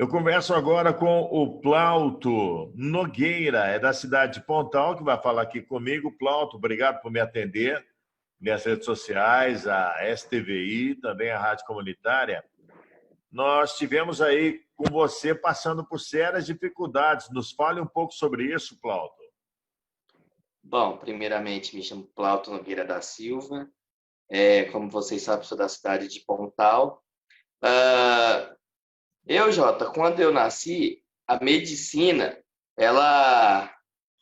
Eu converso agora com o Plauto Nogueira, é da cidade de Pontal, que vai falar aqui comigo. Plauto, obrigado por me atender. Minhas redes sociais, a STVI, também a Rádio Comunitária. Nós tivemos aí com você passando por sérias dificuldades. Nos fale um pouco sobre isso, Plauto. Bom, primeiramente me chamo Plauto Nogueira da Silva. Como vocês sabem, sou da cidade de Pontal. Jota, quando eu nasci, a medicina,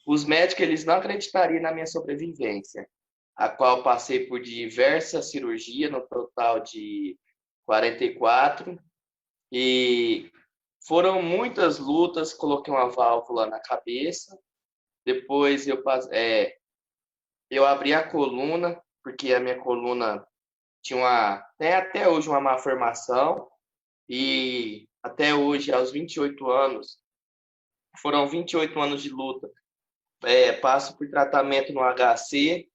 os médicos eles não acreditariam na minha sobrevivência, a qual passei por diversas cirurgias, no total de 44, e foram muitas lutas, coloquei uma válvula na cabeça, depois eu abri a coluna, porque a minha coluna tem até hoje uma malformação, e até hoje, aos 28 anos, foram 28 anos de luta. Passo por tratamento no HC,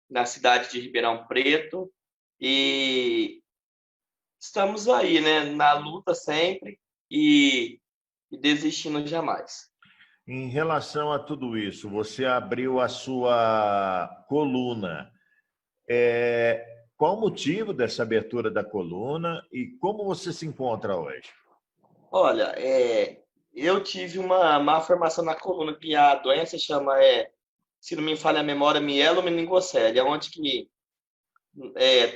na cidade de Ribeirão Preto, e estamos aí, né, na luta sempre e desistindo jamais. Em relação a tudo isso, você abriu a sua coluna. Qual o motivo dessa abertura da coluna e como você se encontra hoje? Olha, eu tive uma má formação na coluna, que a doença chama, se não me falha a memória, mielomeningocele, onde que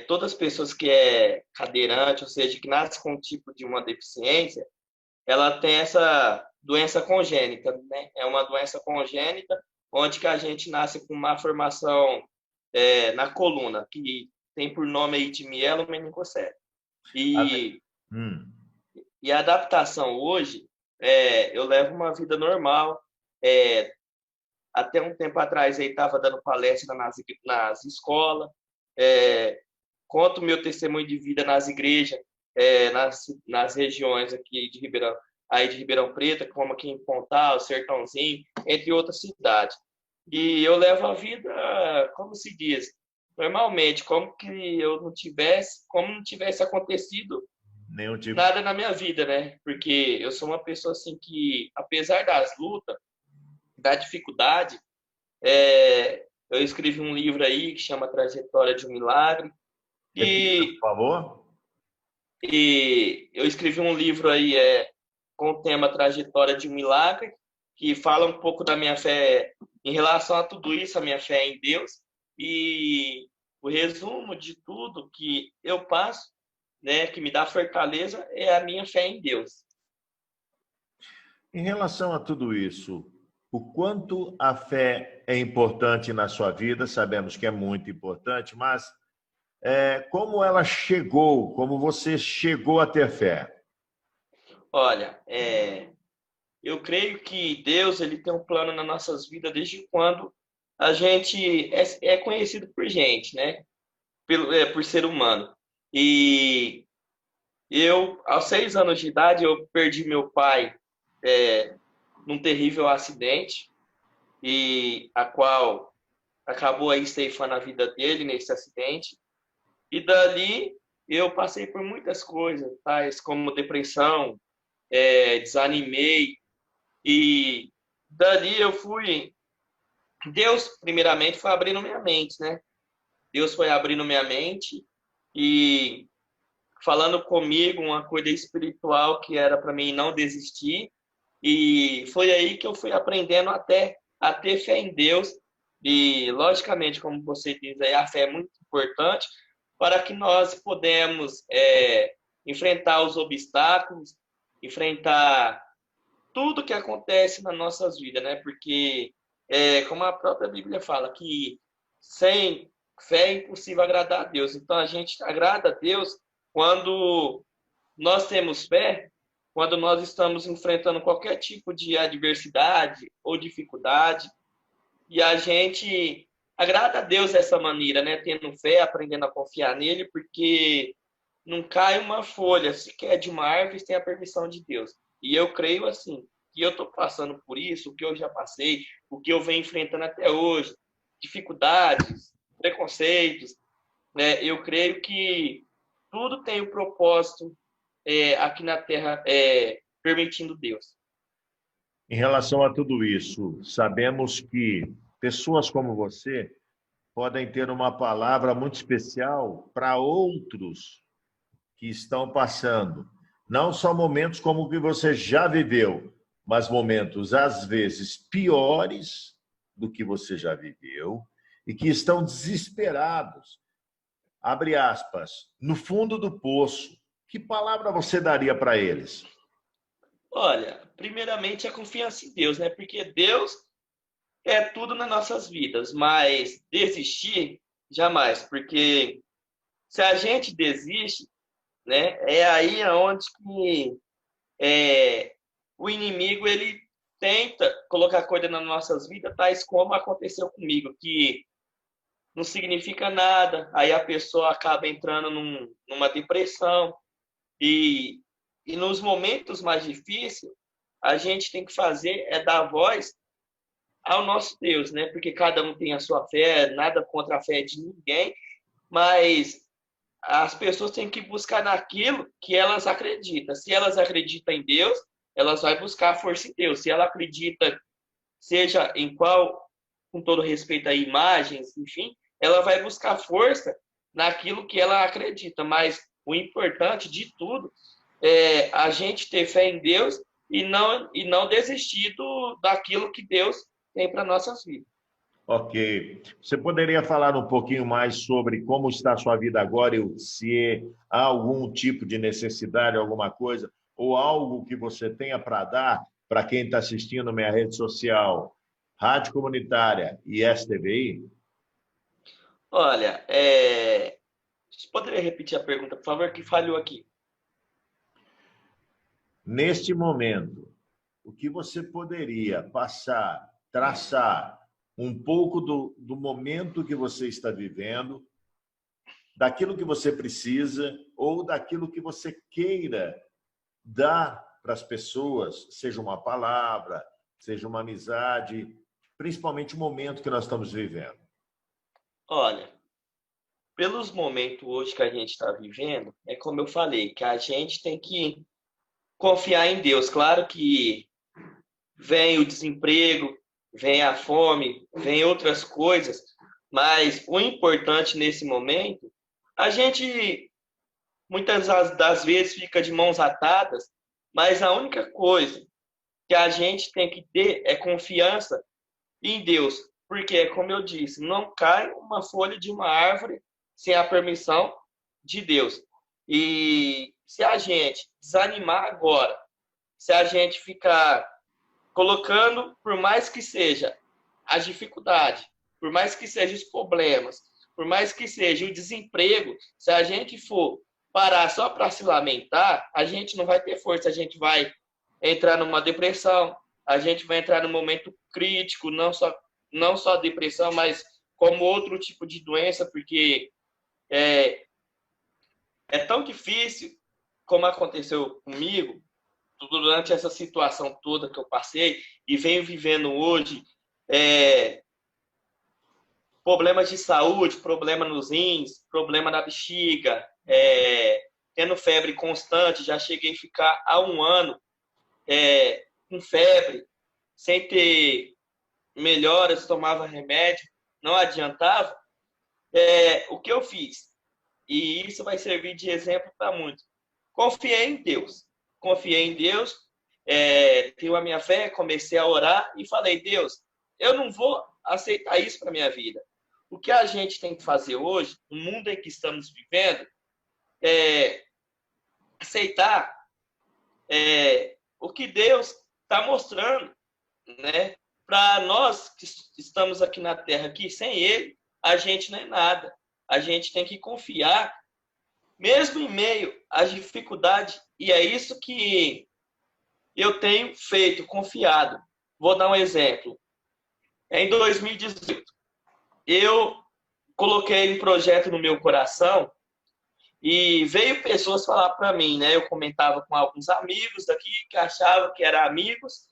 todas as pessoas que é cadeirante, ou seja, que nasce com um tipo de uma deficiência, ela tem essa doença congênita, né? É uma doença congênita, onde que a gente nasce com uma formação na coluna, que tem por nome aí de mielomeningocele. E a adaptação hoje, eu levo uma vida normal. Até um tempo atrás aí estava dando palestra nas escolas, conto meu testemunho de vida nas igrejas, nas regiões aqui de Ribeirão Preto, como aqui em Pontal, Sertãozinho, entre outras cidades. E eu levo a vida, como se diz, normalmente, como não tivesse acontecido Nenhum tipo. nada na minha vida, né? Porque eu sou uma pessoa assim que, apesar das lutas, da dificuldade, eu escrevi um livro aí que chama Trajetória de um Milagre. Repita, por favor. E eu escrevi um livro aí com o tema Trajetória de um Milagre, que fala um pouco da minha fé em relação a tudo isso, a minha fé em Deus. E o resumo de tudo que eu passo, né, que me dá fortaleza, é a minha fé em Deus. Em relação a tudo isso, o quanto a fé é importante na sua vida, sabemos que é muito importante, mas como ela chegou, como você chegou a ter fé? Olha, eu creio que Deus ele tem um plano nas nossas vidas desde quando a gente é conhecido por gente, né? Por ser humano. E aos 6 anos de idade, eu perdi meu pai num terrível acidente, e a qual acabou aí ceifando a vida dele nesse acidente. E dali eu passei por muitas coisas, tais como depressão, desanimei, e dali eu fui. Deus, primeiramente, foi abrindo minha mente, né? Deus foi abrindo minha mente e falando comigo uma coisa espiritual que era para mim não desistir. E foi aí que eu fui aprendendo até a ter fé em Deus. E, logicamente, como você diz aí, a fé é muito importante para que nós podemos enfrentar os obstáculos, enfrentar tudo que acontece nas nossas vidas, né? Porque, como a própria Bíblia fala, que sem fé é impossível agradar a Deus. Então, a gente agrada a Deus quando nós temos fé, quando nós estamos enfrentando qualquer tipo de adversidade ou dificuldade, e a gente agrada a Deus dessa maneira, né? Tendo fé, aprendendo a confiar nele, porque não cai uma folha sequer de uma árvore sem a permissão de Deus. E eu creio assim, que eu estou passando por isso, o que eu já passei, o que eu venho enfrentando até hoje, dificuldades, preconceitos, né? Eu creio que tudo tem um propósito aqui na Terra permitindo Deus. Em relação a tudo isso, sabemos que pessoas como você podem ter uma palavra muito especial para outros que estão passando. Não só momentos como o que você já viveu, mas momentos, às vezes, piores do que você já viveu e que estão desesperados. Abre aspas, no fundo do poço. Que palavra você daria para eles? Olha, primeiramente a confiança em Deus, né? Porque Deus é tudo nas nossas vidas, mas desistir jamais, porque se a gente desiste, né, é aí onde que o inimigo ele tenta colocar coisa nas nossas vidas, tais como aconteceu comigo, que não significa nada, aí a pessoa acaba entrando numa depressão e, e nos momentos mais difíceis a gente tem que fazer é dar voz ao nosso Deus, né? Porque cada um tem a sua fé, nada contra a fé de ninguém, mas as pessoas têm que buscar naquilo que elas acreditam. Se elas acreditam em Deus, elas vão buscar a força em Deus. Se ela acredita, seja em qual, com todo respeito a imagens, enfim, ela vai buscar força naquilo que ela acredita. Mas o importante de tudo é a gente ter fé em Deus e não desistir daquilo que Deus tem para nossas vidas. Ok. Você poderia falar um pouquinho mais sobre como está a sua vida agora e se há algum tipo de necessidade, alguma coisa, ou algo que você tenha para dar para quem está assistindo minha rede social, Rádio Comunitária e STVI? Olha, você poderia repetir a pergunta, por favor, que falhou aqui? Neste momento, o que você poderia passar, traçar um pouco do momento que você está vivendo, daquilo que você precisa ou daquilo que você queira dar para as pessoas, seja uma palavra, seja uma amizade, principalmente o momento que nós estamos vivendo. Olha, pelos momentos hoje que a gente está vivendo, é como eu falei, que a gente tem que confiar em Deus. Claro que vem o desemprego, vem a fome, vem outras coisas, mas o importante nesse momento, a gente muitas das vezes fica de mãos atadas, mas a única coisa que a gente tem que ter é confiança em Deus, porque, como eu disse, não cai uma folha de uma árvore sem a permissão de Deus. E se a gente desanimar agora, se a gente ficar colocando, por mais que seja a dificuldade, por mais que sejam os problemas, por mais que seja o desemprego, se a gente for parar só para se lamentar, a gente não vai ter força, a gente vai entrar numa depressão, a gente vai entrar num momento crítico, não só depressão, mas como outro tipo de doença, porque é, é tão difícil como aconteceu comigo, durante essa situação toda que eu passei e venho vivendo hoje, é, problemas de saúde, problema nos rins, problema na bexiga, tendo febre constante, já cheguei a ficar há um ano com febre, sem ter melhoras, tomava remédio, não adiantava. O que eu fiz? E isso vai servir de exemplo para muitos. Confiei em Deus. Confiei em Deus, tenho a minha fé, comecei a orar e falei, Deus, eu não vou aceitar isso para minha vida. O que a gente tem que fazer hoje, no mundo em que estamos vivendo, é aceitar o que Deus está mostrando, né? Para nós que estamos aqui na Terra, aqui, sem Ele, a gente não é nada. A gente tem que confiar, mesmo em meio às dificuldades, e é isso que eu tenho feito, confiado. Vou dar um exemplo. Em 2018, eu coloquei um projeto no meu coração e veio pessoas falar para mim, né? Eu comentava com alguns amigos daqui que achavam que eram amigos.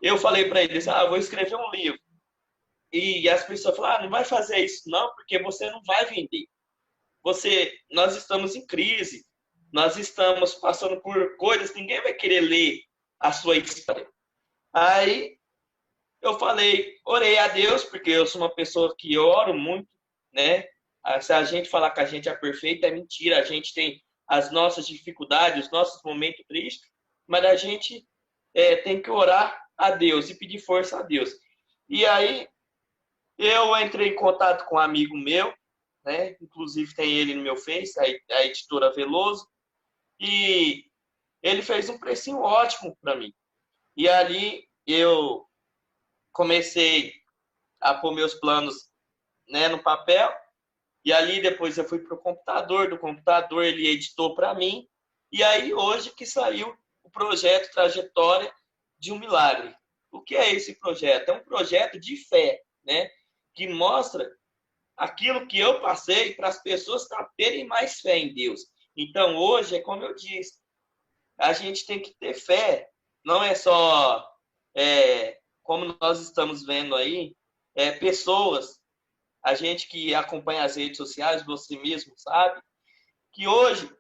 Eu falei para eles, vou escrever um livro. E as pessoas falaram, não vai fazer isso não, porque você não vai vender. Nós estamos em crise. nós estamos passando por coisas, ninguém vai querer ler a sua história. Aí eu falei, orei a Deus, porque eu sou uma pessoa que oro muito, né? Se a gente falar que a gente é perfeito, é mentira. A gente tem as nossas dificuldades, os nossos momentos tristes, mas a gente tem que orar a Deus e pedir força a Deus. E aí eu entrei em contato com um amigo meu, né? Inclusive tem ele no meu Face, a editora Veloso, e ele fez um precinho ótimo para mim. E ali eu comecei a pôr meus planos, né, no papel, e ali depois eu fui para o computador, do computador ele editou para mim, e aí hoje que saiu o projeto Trajetória de um Milagre. O que é esse projeto? É um projeto de fé, né, que mostra aquilo que eu passei para as pessoas terem mais fé em Deus. Então hoje é como eu disse, a gente tem que ter fé, não é só como nós estamos vendo aí, pessoas, a gente que acompanha as redes sociais, você mesmo sabe, que hoje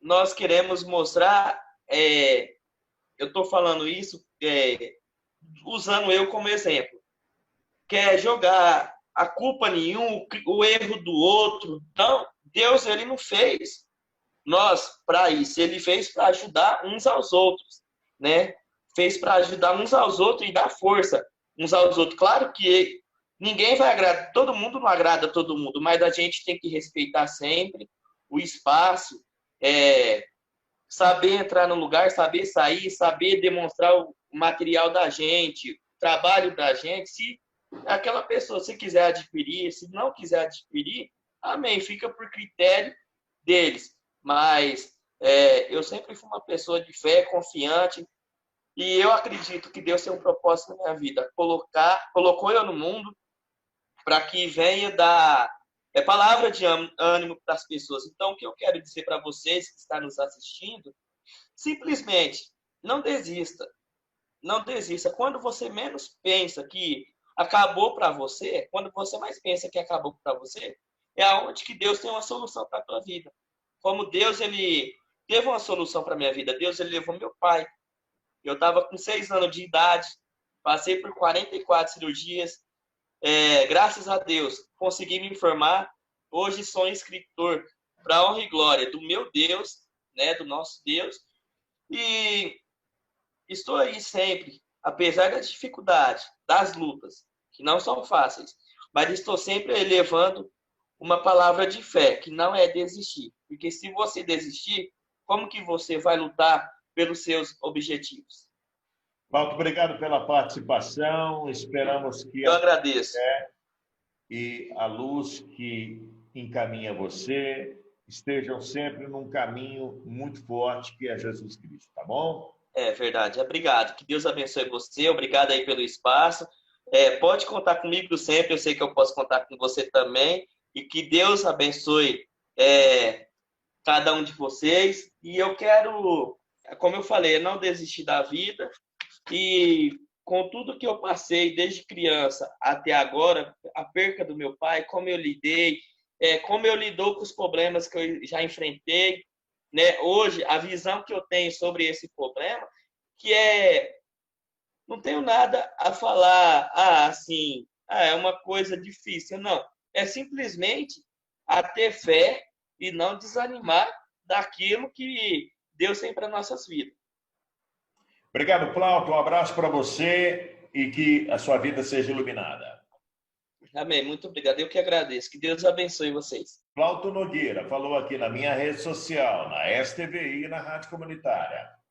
nós queremos mostrar, eu estou falando isso usando eu como exemplo, quer jogar a culpa em um, o erro do outro. Não, Deus ele não fez nós para isso, ele fez para ajudar uns aos outros, né? Fez para ajudar uns aos outros e dar força uns aos outros. Claro que ninguém vai agradar, todo mundo não agrada todo mundo, mas a gente tem que respeitar sempre o espaço, saber entrar no lugar, saber sair, saber demonstrar o material da gente, o trabalho da gente. Se aquela pessoa se quiser adquirir, se não quiser adquirir, amém, fica por critério deles. Mas eu sempre fui uma pessoa de fé, confiante, e eu acredito que Deus tem um propósito na minha vida. Colocou eu no mundo para que venha dar palavra de ânimo para as pessoas. Então, o que eu quero dizer para vocês que estão nos assistindo, simplesmente não desista. Não desista. Quando você menos pensa que acabou para você, quando você mais pensa que acabou para você, é aonde que Deus tem uma solução para a tua vida. Como Deus, ele teve uma solução para a minha vida. Deus, ele levou meu pai. Eu estava com 6 anos de idade, passei por 44 cirurgias. Graças a Deus, consegui me formar. Hoje sou escritor para a honra e glória do meu Deus, né, do nosso Deus. E estou aí sempre, apesar das dificuldades, das lutas, que não são fáceis, mas estou sempre elevando uma palavra de fé, que não é desistir. Porque se você desistir, como que você vai lutar pelos seus objetivos? Paulo, obrigado pela participação. Esperamos que Eu a agradeço. fé e a luz que encaminha você estejam sempre num caminho muito forte, que é Jesus Cristo, tá bom? É verdade. Obrigado. Que Deus abençoe você. Obrigado aí pelo espaço. Pode contar comigo sempre. Eu sei que eu posso contar com você também. E que Deus abençoe cada um de vocês. E eu quero, como eu falei, não desistir da vida. E com tudo que eu passei desde criança até agora, a perca do meu pai, como eu lidei, como eu lido com os problemas que eu já enfrentei, né? Hoje, a visão que eu tenho sobre esse problema, que não tenho nada a falar, assim, é uma coisa difícil, não. É simplesmente a ter fé e não desanimar daquilo que Deus tem para nossas vidas. Obrigado, Plauto. Um abraço para você e que a sua vida seja iluminada. Amém. Muito obrigado. Eu que agradeço. Que Deus abençoe vocês. Plauto Nogueira falou aqui na minha rede social, na STVI e na Rádio Comunitária.